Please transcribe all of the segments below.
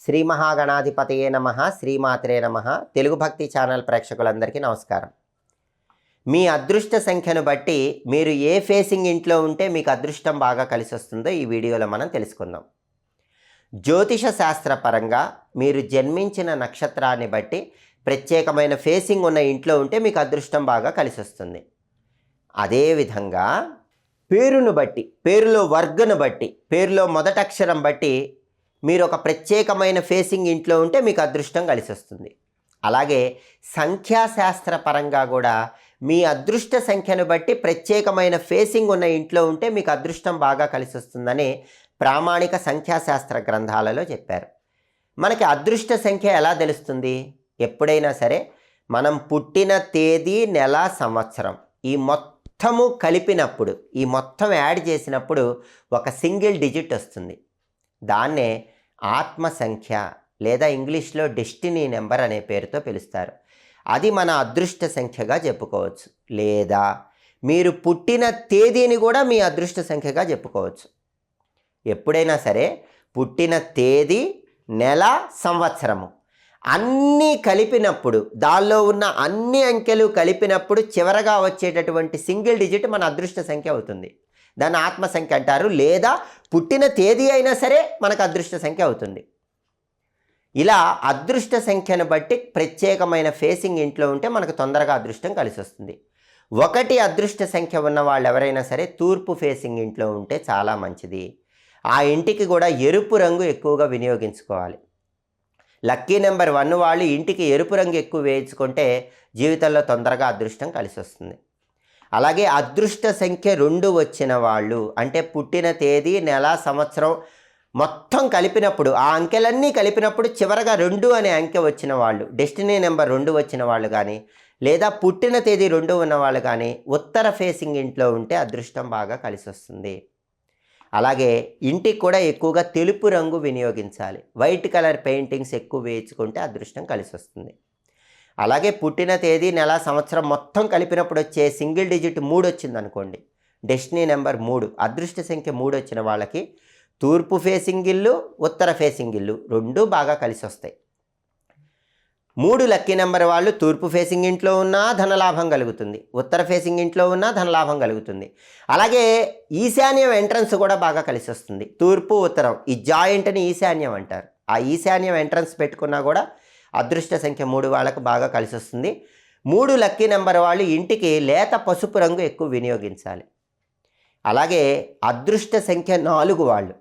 శ్రీ మహాగణాధిపతయే నమః, శ్రీమాత్రే నమః. తెలుగు భక్తి ఛానల్ ప్రేక్షకులందరికీ నమస్కారం. మీ అదృష్ట సంఖ్యను బట్టి మీరు ఏ ఫేసింగ్ ఇంట్లో ఉంటే మీకు అదృష్టం బాగా కలిసి వస్తుందో ఈ వీడియోలో మనం తెలుసుకుందాం. జ్యోతిష శాస్త్రపరంగా మీరు జన్మించిన నక్షత్రాన్ని బట్టి ప్రత్యేకమైన ఫేసింగ్ ఉన్న ఇంట్లో ఉంటే మీకు అదృష్టం బాగా కలిసి వస్తుంది. అదేవిధంగా పేరును బట్టి, పేరులో వర్గను బట్టి, పేరులో మొదటి అక్షరం బట్టి మీరు ఒక ప్రత్యేకమైన ఫేసింగ్ ఇంట్లో ఉంటే మీకు అదృష్టం కలిసి వస్తుంది. అలాగే సంఖ్యాశాస్త్ర పరంగా కూడా మీ అదృష్ట సంఖ్యను బట్టి ప్రత్యేకమైన ఫేసింగ్ ఉన్న ఇంట్లో ఉంటే మీకు అదృష్టం బాగా కలిసి వస్తుందని ప్రామాణిక సంఖ్యాశాస్త్ర గ్రంథాలలో చెప్పారు. మనకి అదృష్ట సంఖ్య ఎలా తెలుస్తుంది? ఎప్పుడైనా సరే మనం పుట్టిన తేదీ, నెల, సంవత్సరం ఈ మొత్తము కలిపినప్పుడు, ఈ మొత్తం యాడ్ చేసినప్పుడు ఒక సింగిల్ డిజిట్ వస్తుంది. దాన్నే ఆత్మ సంఖ్య లేదా ఇంగ్లీష్లో డెస్టినీ నెంబర్ అనే పేరుతో పిలుస్తారు. అది మన అదృష్ట సంఖ్యగా చెప్పుకోవచ్చు. లేదా మీరు పుట్టిన తేదీని కూడా మీ అదృష్ట సంఖ్యగా చెప్పుకోవచ్చు. ఎప్పుడైనా సరే పుట్టిన తేదీ, నెల, సంవత్సరము అన్నీ కలిపినప్పుడు, దానిలో ఉన్న అన్ని అంకెలు కలిపినప్పుడు చివరగా వచ్చేటటువంటి సింగిల్ డిజిట్ మన అదృష్ట సంఖ్య అవుతుంది. దాన్ని ఆత్మ సంఖ్య అంటారు. లేదా పుట్టిన తేదీ అయినా సరే మనకు అదృష్ట సంఖ్య అవుతుంది. ఇలా అదృష్ట సంఖ్యను బట్టి ప్రత్యేకమైన ఫేసింగ్ ఇంట్లో ఉంటే మనకు తొందరగా అదృష్టం కలిసి వస్తుంది. ఒకటి అదృష్ట సంఖ్య ఉన్న వాళ్ళు ఎవరైనా సరే తూర్పు ఫేసింగ్ ఇంట్లో ఉంటే చాలా మంచిది. ఆ ఇంటికి కూడా ఎరుపు రంగు ఎక్కువగా వినియోగించుకోవాలి. లక్కీ నెంబర్ 1 వాళ్ళు ఇంటికి ఎరుపు రంగు ఎక్కువ వేయించుకుంటే జీవితంలో తొందరగా అదృష్టం కలిసి వస్తుంది. అలాగే అదృష్ట సంఖ్య 2 వచ్చిన వాళ్ళు, అంటే పుట్టిన తేదీ, నెల, సంవత్సరం మొత్తం కలిపినప్పుడు, ఆ అంకెలన్నీ కలిపినప్పుడు చివరగా 2 అనే అంకె వచ్చిన వాళ్ళు, డెస్టినీ నెంబర్ 2 వచ్చిన వాళ్ళు కానీ, లేదా పుట్టిన తేదీ 2 ఉన్న వాళ్ళు కానీ ఉత్తర ఫేసింగ్ ఇంట్లో ఉంటే అదృష్టం బాగా కలిసి వస్తుంది. అలాగే ఇంటికి కూడా ఎక్కువగా తెలుపు రంగు వినియోగించాలి. వైట్ కలర్ పెయింటింగ్స్ ఎక్కువ వేయించుకుంటే అదృష్టం కలిసి వస్తుంది. అలాగే పుట్టిన తేదీ, నెల, సంవత్సరం మొత్తం కలిపినప్పుడు వచ్చే సింగిల్ డిజిట్ 3 వచ్చింది అనుకోండి, డెస్టినీ నెంబర్ 3, అదృష్ట సంఖ్య 3 వచ్చిన వాళ్ళకి తూర్పు ఫేసింగ్ ఇల్లు, ఉత్తర ఫేసింగ్ ఇల్లు 2 బాగా కలిసి వస్తాయి. 3 లక్కీ నెంబర్ వాళ్ళు తూర్పు ఫేసింగ్ ఇంట్లో ఉన్నా ధనలాభం కలుగుతుంది, ఉత్తర ఫేసింగ్ ఇంట్లో ఉన్నా ధనలాభం కలుగుతుంది. అలాగే ఈశాన్యం ఎంట్రన్స్ కూడా బాగా కలిసి వస్తుంది. తూర్పు, ఉత్తరం ఈ జాయింట్ని ఈశాన్యం అంటారు. ఆ ఈశాన్యం ఎంట్రన్స్ పెట్టుకున్నా కూడా అదృష్ట సంఖ్య 3 వాళ్ళకు బాగా కలిసి వస్తుంది. 3 లక్కీ నెంబర్ వాళ్ళు ఇంటికి లేత పసుపు రంగు ఎక్కువ వినియోగించాలి. అలాగే అదృష్ట సంఖ్య 4 వాళ్ళు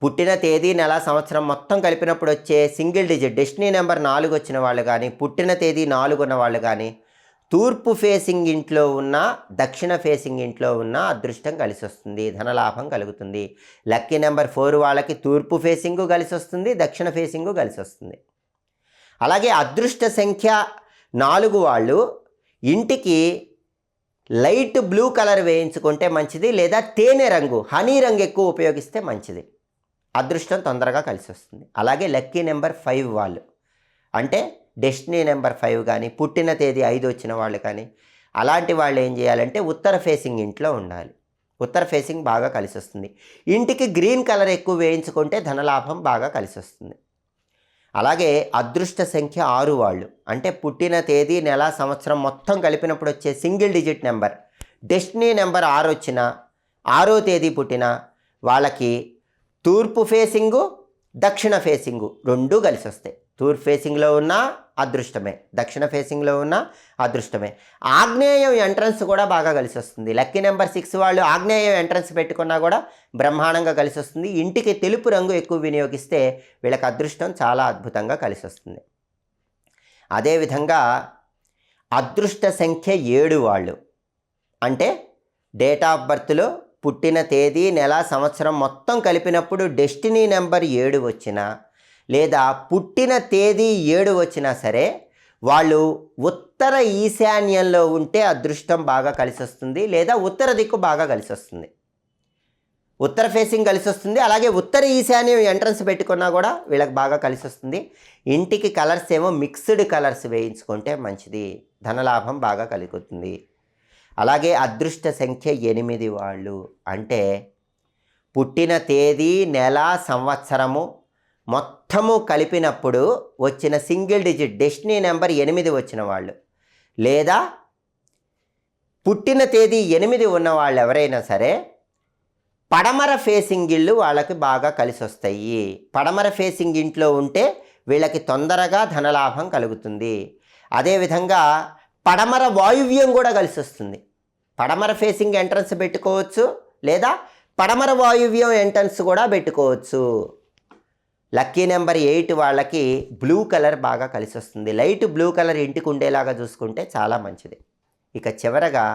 పుట్టిన తేదీ, నెల, సంవత్సరం మొత్తం కలిపినప్పుడు వచ్చే సింగిల్ డిజిట్ డెస్టినీ నెంబర్ 4 వచ్చిన వాళ్ళు కానీ, పుట్టిన తేదీ 4 ఉన్న వాళ్ళు కానీ తూర్పు ఫేసింగ్ ఇంట్లో ఉన్న, దక్షిణ ఫేసింగ్ ఇంట్లో ఉన్న అదృష్టం కలిసి వస్తుంది, ధనలాభం కలుగుతుంది. లక్కీ నెంబర్ 4 వాళ్ళకి తూర్పు ఫేసింగు కలిసి వస్తుంది, దక్షిణ ఫేసింగు కలిసి వస్తుంది. అలాగే అదృష్ట సంఖ్య 4 వాళ్ళు ఇంటికి లైట్ బ్లూ కలర్ వేయించుకుంటే మంచిది, లేదా తేనె రంగు, హనీ రంగు ఎక్కువ ఉపయోగిస్తే మంచిది. అదృష్టం తొందరగా కలిసి వస్తుంది. అలాగే లక్కీ నెంబర్ 5 వాళ్ళు, అంటే డెస్టినీ నెంబర్ 5 కానీ, పుట్టిన తేదీ 5 వచ్చిన వాళ్ళు కానీ, అలాంటి వాళ్ళు ఏం చేయాలంటే ఉత్తర ఫేసింగ్ ఇంట్లో ఉండాలి. ఉత్తర ఫేసింగ్ బాగా కలిసి వస్తుంది. ఇంటికి గ్రీన్ కలర్ ఎక్కువ వేయించుకుంటే ధనలాభం బాగా కలిసి వస్తుంది. అలాగే అదృష్ట సంఖ్య 6 వాళ్ళు, అంటే పుట్టిన తేదీ, నెల, సంవత్సరం మొత్తం కలిపినప్పుడు వచ్చే single digit number destiny number 6 వచ్చిన, 6వ తేదీ పుట్టిన వాళ్ళకి తూర్పు ఫేసింగు, దక్షిణ ఫేసింగు 2 కలిసి వస్తాయి. తూర్పు ఫేసింగ్లో ఉన్న అదృష్టమే, దక్షిణ ఫేసింగ్లో ఉన్న అదృష్టమే. ఆగ్నేయం ఎంట్రన్స్ కూడా బాగా కలిసి వస్తుంది. లక్కీ నెంబర్ 6 వాళ్ళు ఆగ్నేయం ఎంట్రన్స్ పెట్టుకున్నా కూడా బ్రహ్మాండంగా కలిసి వస్తుంది. ఇంటికి తెలుపు రంగు ఎక్కువ వినియోగిస్తే వీళ్ళకి అదృష్టం చాలా అద్భుతంగా కలిసి వస్తుంది. అదేవిధంగా అదృష్ట సంఖ్య 7 వాళ్ళు, అంటే డేట్ ఆఫ్ బర్త్లో పుట్టిన తేదీ, నెల, సంవత్సరం మొత్తం కలిపినప్పుడు డెస్టినీ నెంబర్ 7 వచ్చినా, లేదా పుట్టిన తేదీ 7 వచ్చినా సరే వాళ్ళు ఉత్తర ఈశాన్యంలో ఉంటే అదృష్టం బాగా కలిసి వస్తుంది, లేదా ఉత్తర దిక్కు బాగా కలిసి వస్తుంది. ఉత్తర ఫేసింగ్ కలిసి వస్తుంది. అలాగే ఉత్తర ఈశాన్యం ఎంట్రన్స్ పెట్టుకున్నా కూడా వీళ్ళకి బాగా కలిసి వస్తుంది. ఇంటికి కలర్స్ ఏమో మిక్స్డ్ కలర్స్ వేయించుకుంటే మంచిది, ధనలాభం బాగా కలుగుతుంది. అలాగే అదృష్ట సంఖ్య 8 వాళ్ళు, అంటే పుట్టిన తేదీ, నెల, సంవత్సరము మొత్తము కలిపినప్పుడు వచ్చిన సింగిల్ డిజిట్ డెస్టినీ నెంబర్ 8 వచ్చిన వాళ్ళు, లేదా పుట్టిన తేదీ 8 ఉన్న వాళ్ళు ఎవరైనా సరే పడమర ఫేసింగ్ ఇళ్ళు వాళ్ళకి బాగా కలిసి వస్తాయి. పడమర ఫేసింగ్ ఇంట్లో ఉంటే వీళ్ళకి తొందరగా ధనలాభం కలుగుతుంది. అదేవిధంగా పడమర వాయువ్యం కూడా కలిసి వస్తుంది. పడమర ఫేసింగ్ ఎంట్రన్స్ పెట్టుకోవచ్చు, లేదా పడమర వాయువ్యం ఎంట్రన్స్ కూడా పెట్టుకోవచ్చు. లక్కీ నెంబర్ 8 వాళ్ళకి బ్లూ కలర్ బాగా కలిసి వస్తుంది. లైట్ బ్లూ కలర్ ఇంటికి ఉండేలాగా చూసుకుంటే చాలా మంచిది. ఇక చివరగా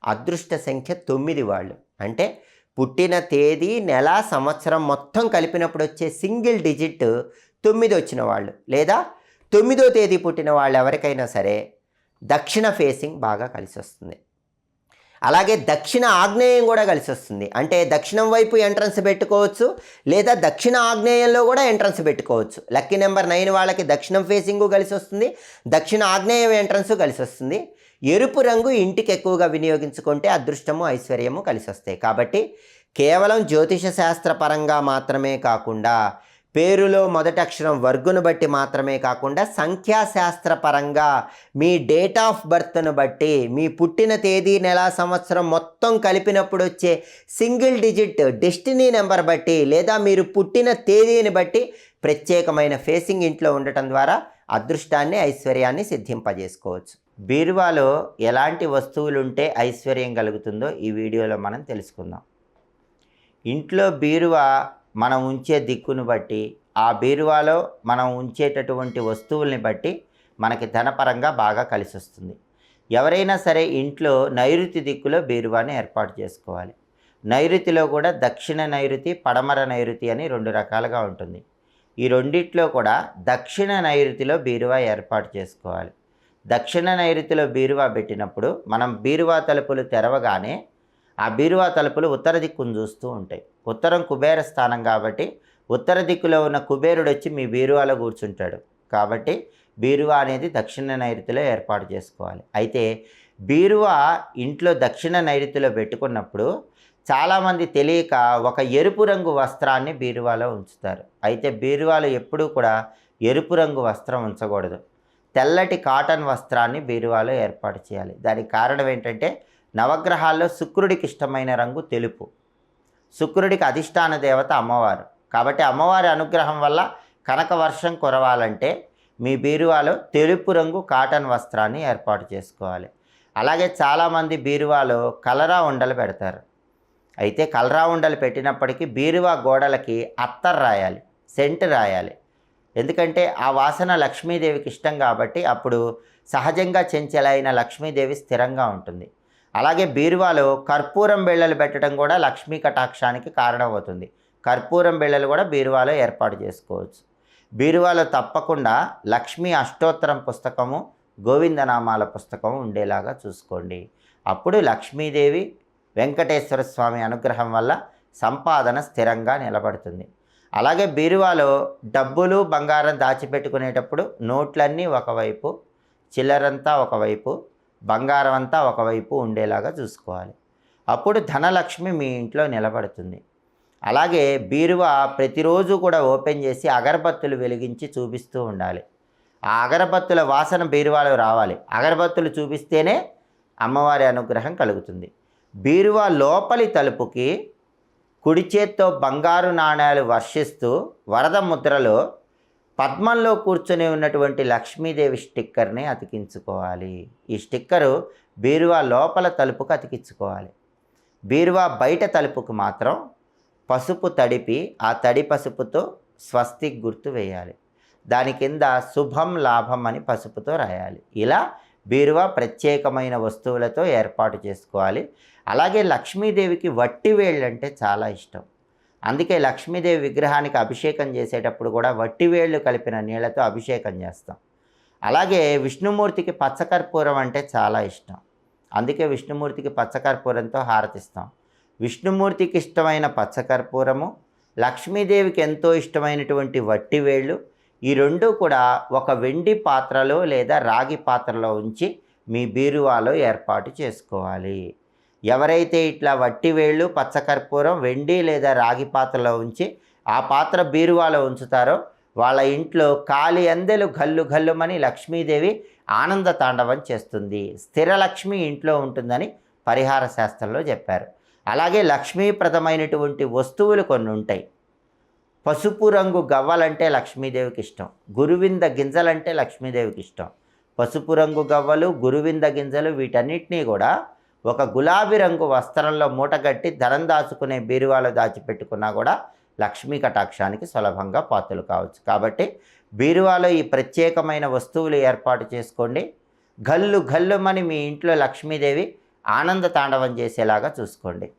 అదృష్ట సంఖ్య 9 వాళ్ళు, అంటే పుట్టిన తేదీ, నెల, సంవత్సరం మొత్తం కలిపినప్పుడు వచ్చే సింగిల్ డిజిట్ 9 వచ్చిన వాళ్ళు, లేదా 9వ తేదీ పుట్టిన వాళ్ళు ఎవరికైనా సరే దక్షిణ ఫేసింగ్ బాగా కలిసి వస్తుంది. అలాగే దక్షిణ ఆగ్నేయం కూడా కలిసి వస్తుంది. అంటే దక్షిణం వైపు ఎంట్రన్స్ పెట్టుకోవచ్చు, లేదా దక్షిణ ఆగ్నేయంలో కూడా ఎంట్రన్స్ పెట్టుకోవచ్చు. లక్కీ నెంబర్ 9 వాళ్ళకి దక్షిణం ఫేసింగు కలిసి వస్తుంది, దక్షిణ ఆగ్నేయం ఎంట్రన్స్ కలిసి వస్తుంది. ఎరుపు రంగు ఇంటికి ఎక్కువగా వినియోగించుకుంటే అదృష్టము, ఐశ్వర్యము కలిసి వస్తాయి. కాబట్టి కేవలం జ్యోతిష శాస్త్రపరంగా మాత్రమే కాకుండా, పేరులో మొదటి అక్షరం వర్గును బట్టి మాత్రమే కాకుండా, సంఖ్యాశాస్త్రపరంగా మీ డేట్ ఆఫ్ బర్త్ను బట్టి, మీ పుట్టిన తేదీ, నెల, సంవత్సరం మొత్తం కలిపినప్పుడు వచ్చే సింగిల్ డిజిట్ డెస్టినీ నెంబర్ బట్టి, లేదా మీరు పుట్టిన తేదీని బట్టి ప్రత్యేకమైన ఫేసింగ్ ఇంట్లో ఉండటం ద్వారా అదృష్టాన్ని, ఐశ్వర్యాన్ని సిద్ధింపజేసుకోవచ్చు. బీరువాలో ఎలాంటి వస్తువులు ఉంటే ఐశ్వర్యం కలుగుతుందో ఈ వీడియోలో మనం తెలుసుకుందాం. ఇంట్లో బీరువా మనం ఉంచే దిక్కును బట్టి, ఆ బీరువాలో మనం ఉంచేటటువంటి వస్తువుల్ని బట్టి మనకి ధనపరంగా బాగా కలిసి వస్తుంది. ఎవరైనా సరే ఇంట్లో నైరుతి దిక్కులో బీరువాని ఏర్పాటు చేసుకోవాలి. నైరుతిలో కూడా దక్షిణ నైరుతి, పడమర నైరుతి అని 2 రకాలుగా ఉంటుంది. ఈ రెండిట్లో కూడా దక్షిణ నైరుతిలో బీరువా ఏర్పాటు చేసుకోవాలి. దక్షిణ నైరుతిలో బీరువా పెట్టినప్పుడు మనం బీరువా తలుపులు తెరవగానే ఆ బీరువా తలుపులు ఉత్తర దిక్కును చూస్తూ ఉంటాయి. ఉత్తరం కుబేర స్థానం కాబట్టి ఉత్తర దిక్కులో ఉన్న కుబేరుడు వచ్చి మీ బీరువాలో కూర్చుంటాడు. కాబట్టి బీరువా అనేది దక్షిణ నైరుతిలో ఏర్పాటు చేసుకోవాలి. అయితే బీరువా ఇంట్లో దక్షిణ నైరుతిలో పెట్టుకున్నప్పుడు చాలామంది తెలియక ఒక ఎరుపు రంగు వస్త్రాన్ని బీరువాలో ఉంచుతారు. అయితే బీరువాలో ఎప్పుడూ కూడా ఎరుపు రంగు వస్త్రం ఉంచకూడదు. తెల్లటి కాటన్ వస్త్రాన్ని బీరువాలో ఏర్పాటు చేయాలి. దానికి కారణం ఏంటంటే, నవగ్రహాల్లో శుక్రుడికి ఇష్టమైన రంగు తెలుపు. శుక్రుడికి అధిష్టాన దేవత అమ్మవారు. కాబట్టి అమ్మవారి అనుగ్రహం వల్ల కనక వర్షం కురవాలంటే మీ బీరువాలో తెలుపు రంగు కాటన్ వస్త్రాన్ని ఏర్పాటు చేసుకోవాలి. అలాగే చాలామంది బీరువాలో కలరా ఉండలు పెడతారు. అయితే కలరా ఉండలు పెట్టినప్పటికీ బీరువా గోడలకి అత్తర్ రాయాలి, సెంట్ రాయాలి. ఎందుకంటే ఆ వాసన లక్ష్మీదేవికి ఇష్టం కాబట్టి అప్పుడు సహజంగా చెంచలైన లక్ష్మీదేవి స్థిరంగా ఉంటుంది. అలాగే బీరువాలో కర్పూరం బిళ్ళలు పెట్టడం కూడా లక్ష్మీ కటాక్షానికి కారణమవుతుంది. కర్పూరం బిళ్ళలు కూడా బీరువాలో ఏర్పాటు చేసుకోవచ్చు. బీరువాలో తప్పకుండా లక్ష్మీ అష్టోత్తరం పుస్తకము, గోవిందనామాల పుస్తకము ఉండేలాగా చూసుకోండి. అప్పుడు లక్ష్మీదేవి, వెంకటేశ్వర స్వామి అనుగ్రహం వల్ల సంపాదన స్థిరంగా నిలబడుతుంది. అలాగే బీరువాలో డబ్బులు, బంగారం దాచిపెట్టుకునేటప్పుడు నోట్లన్నీ ఒకవైపు, చిల్లరంతా ఒకవైపు, బంగారం అంతా ఒకవైపు ఉండేలాగా చూసుకోవాలి. అప్పుడు ధనలక్ష్మి మీ ఇంట్లో నిలబడుతుంది. అలాగే బీరువా ప్రతిరోజు కూడా ఓపెన్ చేసి అగరబత్తులు వెలిగించి చూపిస్తూ ఉండాలి. ఆ అగరబత్తుల వాసన బీరువాలో రావాలి. అగరబత్తులు చూపిస్తేనే అమ్మవారి అనుగ్రహం కలుగుతుంది. బీరువా లోపలి తలుపుకి కుడి చేత్తో బంగారు నాణేలు వర్షిస్తూ వరద ముద్రలో పద్మంలో కూర్చొని ఉన్నటువంటి లక్ష్మీదేవి స్టిక్కర్ని అతికించుకోవాలి. ఈ స్టిక్కరు బీరువా లోపల తలుపుకు అతికించుకోవాలి. బీరువా బయట తలుపుకు మాత్రం పసుపు తడిపి ఆ తడి పసుపుతో స్వస్తిక్ గుర్తు వేయాలి. దాని కింద శుభం లాభం అని పసుపుతో రాయాలి. ఇలా బీరువా ప్రత్యేకమైన వస్తువులతో ఏర్పాటు చేసుకోవాలి. అలాగే లక్ష్మీదేవికి వట్టివేళ్ళు అంటే చాలా ఇష్టం. అందుకే లక్ష్మీదేవి విగ్రహానికి అభిషేకం చేసేటప్పుడు కూడా వట్టివేళ్ళు కలిపిన నీళ్లతో అభిషేకం చేస్తాం. అలాగే విష్ణుమూర్తికి పచ్చకర్పూరం అంటే చాలా ఇష్టం. అందుకే విష్ణుమూర్తికి పచ్చకర్పూరంతో హారతిస్తాం. విష్ణుమూర్తికి ఇష్టమైన పచ్చకర్పూరము, లక్ష్మీదేవికి ఎంతో ఇష్టమైనటువంటి వట్టివేళ్ళు, ఈ రెండు కూడా ఒక వెండి పాత్రలో లేదా రాగి పాత్రలో ఉంచి మీ బీరువాలో ఏర్పాటు చేసుకోవాలి. ఎవరైతే ఇట్లా వట్టివేళ్ళు, పచ్చకర్పూరం వెండి లేదా రాగి పాత్రలో ఉంచి ఆ పాత్ర బీరువాలో ఉంచుతారో వాళ్ళ ఇంట్లో కాలి అందెలు గల్లు గల్లుమని లక్ష్మీదేవి ఆనంద తాండవం చేస్తుంది. స్థిర లక్ష్మి ఇంట్లో ఉంటుందని పరిహార శాస్త్రంలో చెప్పారు. అలాగే లక్ష్మీప్రదమైనటువంటి వస్తువులు కొన్ని ఉంటాయి. పసుపు రంగు గవ్వలంటే లక్ష్మీదేవికి ఇష్టం. గురువింద గింజలంటే లక్ష్మీదేవికి ఇష్టం. పసుపు రంగు గవ్వలు, గురువింద గింజలు వీటన్నిటినీ కూడా ఒక గులాబీ రంగు వస్త్రంలో మూటగట్టి ధనం దాచుకునే బీరువాలో దాచిపెట్టుకున్నా కూడా లక్ష్మీ కటాక్షానికి సులభంగా పాత్రలు కావచ్చు. కాబట్టి బీరువాలో ఈ ప్రత్యేకమైన వస్తువులు ఏర్పాటు చేసుకోండి. గల్లు గల్లుమని మీ ఇంట్లో లక్ష్మీదేవి ఆనంద తాండవం చేసేలాగా చూసుకోండి.